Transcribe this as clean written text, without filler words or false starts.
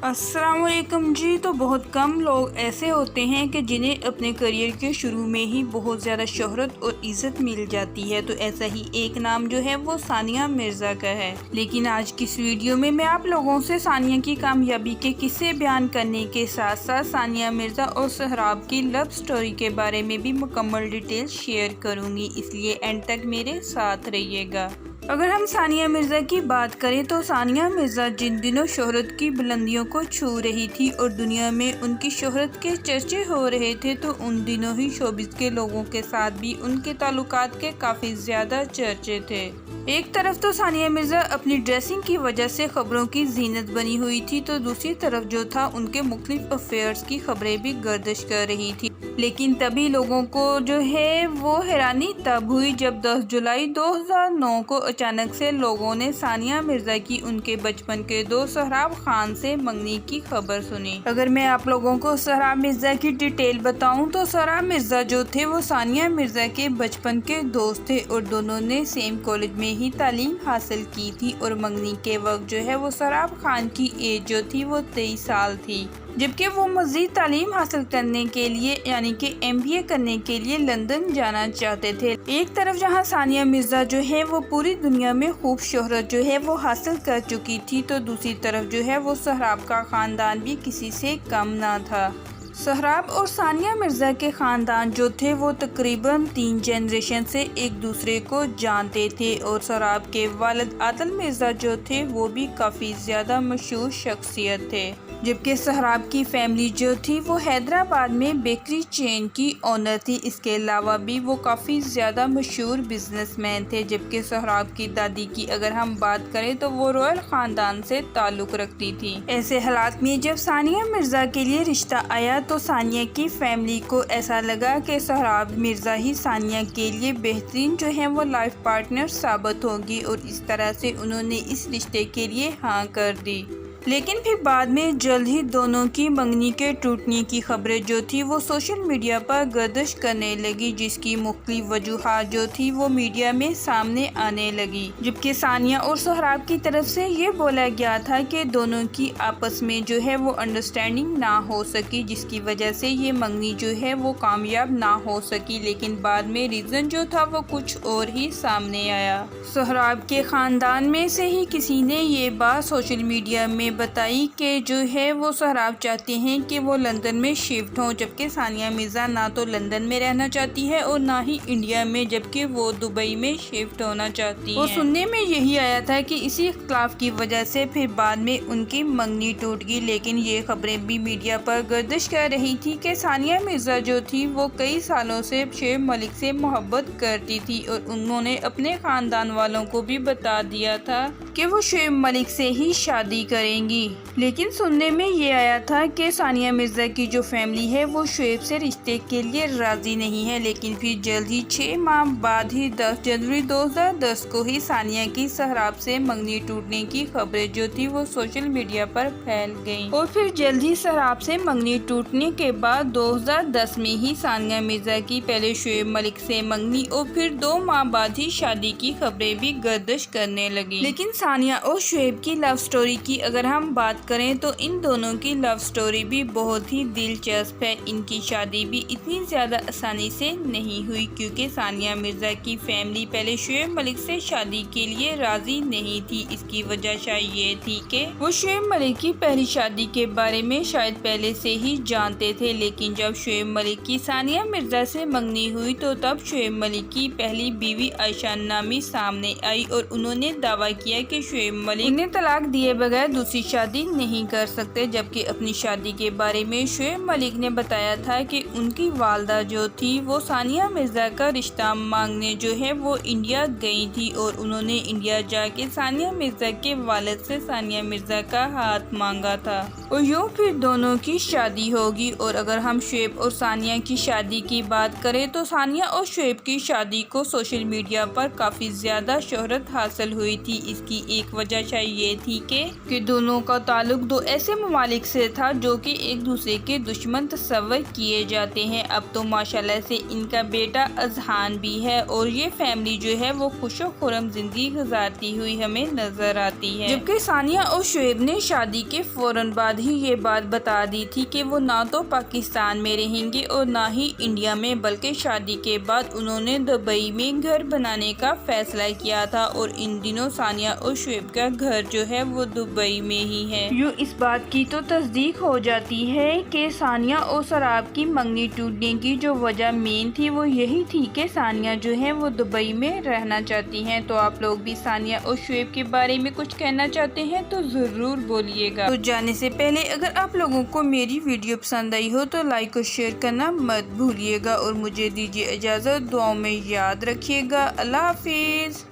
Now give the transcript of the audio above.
السلام علیکم جی۔ تو بہت کم لوگ ایسے ہوتے ہیں کہ جنہیں اپنے کریئر کے شروع میں ہی بہت زیادہ شہرت اور عزت مل جاتی ہے، تو ایسا ہی ایک نام جو ہے وہ ثانیہ مرزا کا ہے۔ لیکن آج کی اس ویڈیو میں آپ لوگوں سے ثانیہ کی کامیابی کے قصے بیان کرنے کے ساتھ ساتھ ثانیہ مرزا اور سہراب کی لو سٹوری کے بارے میں بھی مکمل ڈیٹیل شیئر کروں گی، اس لیے اینڈ تک میرے ساتھ رہیے گا۔ اگر ہم ثانیہ مرزا کی بات کریں تو ثانیہ مرزا جن دنوں شہرت کی بلندیوں کو چھو رہی تھی اور دنیا میں ان کی شہرت کے چرچے ہو رہے تھے، تو ان دنوں ہی شوبز کے لوگوں کے ساتھ بھی ان کے تعلقات کے کافی زیادہ چرچے تھے۔ ایک طرف تو ثانیہ مرزا اپنی ڈریسنگ کی وجہ سے خبروں کی زینت بنی ہوئی تھی، تو دوسری طرف جو تھا ان کے مختلف افیئرز کی خبریں بھی گردش کر رہی تھی۔ لیکن تبھی لوگوں کو جو ہے وہ حیرانی تب ہوئی جب 10 جولائی 2009 کو اچانک سے لوگوں نے ثانیہ مرزا کی ان کے بچپن کے دوست سہراب خان سے منگنی کی خبر سنی۔ اگر میں آپ لوگوں کو سہراب مرزا کی ڈیٹیل بتاؤں تو سہراب مرزا جو تھے وہ ثانیہ مرزا کے بچپن کے دوست تھے اور دونوں نے سیم کالج میں ہی تعلیم حاصل کی تھی، اور منگنی کے وقت جو ہے وہ سہراب خان کی ایج جو تھی وہ 23 سال تھی، جبکہ وہ مزید تعلیم حاصل کرنے کے لیے یعنی کہ MBA کرنے کے لیے لندن جانا چاہتے تھے۔ ایک طرف جہاں ثانیہ مرزا جو ہے وہ پوری دنیا میں خوب شہرت جو ہے وہ حاصل کر چکی تھی، تو دوسری طرف جو ہے وہ سہراب کا خاندان بھی کسی سے کم نہ تھا۔ سہراب اور ثانیہ مرزا کے خاندان جو تھے وہ تقریباً 3 جنریشن سے ایک دوسرے کو جانتے تھے، اور سہراب کے والد عادل مرزا جو تھے وہ بھی کافی زیادہ مشہور شخصیت تھے، جبکہ سہراب کی فیملی جو تھی وہ حیدرآباد میں بیکری چین کی اونر تھی۔ اس کے علاوہ بھی وہ کافی زیادہ مشہور بزنس مین تھے، جبکہ سہراب کی دادی کی اگر ہم بات کریں تو وہ رائل خاندان سے تعلق رکھتی تھی۔ ایسے حالات میں جب ثانیہ مرزا کے لیے رشتہ آیا تو ثانیہ کی فیملی کو ایسا لگا کہ سہراب مرزا ہی ثانیہ کے لیے بہترین جو ہے وہ لائف پارٹنر ثابت ہوگی، اور اس طرح سے انہوں نے اس رشتے کے لیے ہاں کر دی۔ لیکن پھر بعد میں جلد ہی دونوں کی منگنی کے ٹوٹنے کی خبریں جو تھی وہ سوشل میڈیا پر گردش کرنے لگی، جس کی مختلف وجوہات جو تھی وہ میڈیا میں سامنے آنے لگی، جبکہ ثانیہ اور سہراب کی طرف سے یہ بولا گیا تھا کہ دونوں کی آپس میں جو ہے وہ انڈرسٹینڈنگ نہ ہو سکی، جس کی وجہ سے یہ منگنی جو ہے وہ کامیاب نہ ہو سکی۔ لیکن بعد میں ریزن جو تھا وہ کچھ اور ہی سامنے آیا۔ سہراب کے خاندان میں سے ہی کسی نے یہ بات سوشل میڈیا میں بتائی کہ جو ہے وہ سہراب چاہتے ہیں کہ وہ لندن میں شفٹ ہوں، جبکہ ثانیہ مرزا نہ تو لندن میں رہنا چاہتی ہے اور نہ ہی انڈیا میں، جبکہ وہ دبئی میں شفٹ ہونا چاہتی ہیں۔ اور سننے میں یہی آیا تھا کہ اسی اختلاف کی وجہ سے پھر بعد میں ان کی منگنی ٹوٹ گئی۔ لیکن یہ خبریں بھی میڈیا پر گردش کر رہی تھی کہ ثانیہ مرزا جو تھی وہ کئی سالوں سے شعیب ملک سے محبت کرتی تھی، اور انہوں نے اپنے خاندان والوں کو بھی بتا دیا تھا کہ وہ شعیب ملک سے ہی شادی کریں گی۔ لیکن سننے میں یہ آیا تھا کہ ثانیہ مرزا کی جو فیملی ہے وہ شعیب سے رشتے کے لیے راضی نہیں ہے۔ لیکن پھر جلد ہی 6 ماہ بعد ہی 10 جنوری 2010 کو ہی ثانیہ کی سہراب سے منگنی ٹوٹنے کی خبریں جو تھی وہ سوشل میڈیا پر پھیل گئیں، اور پھر جلد ہی سہراب سے منگنی ٹوٹنے کے بعد 2010 میں ہی ثانیہ مرزا کی پہلے شعیب ملک سے منگنی اور پھر 2 ماہ بعد ہی شادی کی خبریں بھی گردش کرنے لگی۔ لیکن ثانیہ اور شعیب کی لو سٹوری کی اگر ہم بات کریں تو ان دونوں کی لو سٹوری بھی بہت ہی دلچسپ ہے۔ ان کی شادی بھی اتنی زیادہ آسانی سے نہیں ہوئی، کیونکہ ثانیہ مرزا کی فیملی پہلے شعیب ملک سے شادی کے لیے راضی نہیں تھی۔ اس کی وجہ شاید یہ تھی کہ وہ شعیب ملک کی پہلی شادی کے بارے میں شاید پہلے سے ہی جانتے تھے۔ لیکن جب شعیب ملک کی ثانیہ مرزا سے منگنی ہوئی تو تب شعیب ملک کی پہلی بیوی عائشہ نامی سامنے آئی، اور انہوں نے دعویٰ کیا کہ شعیب ملک انہیں طلاق دیے بغیر دوسری شادی نہیں کر سکتے، جبکہ اپنی شادی کے بارے میں شعیب ملک نے بتایا تھا کہ ان کی والدہ جو تھی وہ ثانیہ مرزا کا رشتہ مانگنے جو ہے وہ انڈیا گئی تھی، اور انہوں نے انڈیا جا کے ثانیہ مرزا کے والد سے ثانیہ مرزا کا ہاتھ مانگا تھا، اور یوں پھر دونوں کی شادی ہوگی۔ اور اگر ہم شعیب اور ثانیہ کی شادی کی بات کریں تو ثانیہ اور شعیب کی شادی کو سوشل میڈیا پر کافی زیادہ شہرت حاصل ہوئی تھی۔ اس کی کی ایک وجہ شاید یہ تھی کہ دونوں کا تعلق دو ایسے ممالک سے تھا جو کہ ایک دوسرے کے دشمن تصور کیے جاتے ہیں۔ اب تو ماشاءاللہ سے ان کا بیٹا اذہان بھی ہے اور یہ فیملی جو ہے وہ خوش و خرم زندگی گزارتی ہوئی ہمیں نظر آتی ہے، جبکہ ثانیہ اور شعیب نے شادی کے فوراً بعد ہی یہ بات بتا دی تھی کہ وہ نہ تو پاکستان میں رہیں گے اور نہ ہی انڈیا میں، بلکہ شادی کے بعد انہوں نے دبئی میں گھر بنانے کا فیصلہ کیا تھا اور ان دنوں ثانیہ اور شعیب کا گھر جو ہے وہ دبئی میں ہی ہے۔ یوں اس بات کی تو تصدیق ہو جاتی ہے کہ ثانیہ اور سراب کی منگنی ٹوٹنے کی جو وجہ مین تھی وہ یہی تھی کہ ثانیہ جو ہے وہ دبئی میں رہنا چاہتی ہیں۔ تو آپ لوگ بھی ثانیہ اور شعیب کے بارے میں کچھ کہنا چاہتے ہیں تو ضرور بولیے گا۔ تو جانے سے پہلے اگر آپ لوگوں کو میری ویڈیو پسند آئی ہو تو لائک اور شیئر کرنا مت بھولیے گا اور مجھے دیجیے اجازت، دعاؤں میں یاد رکھیے گا۔ اللہ حافظ۔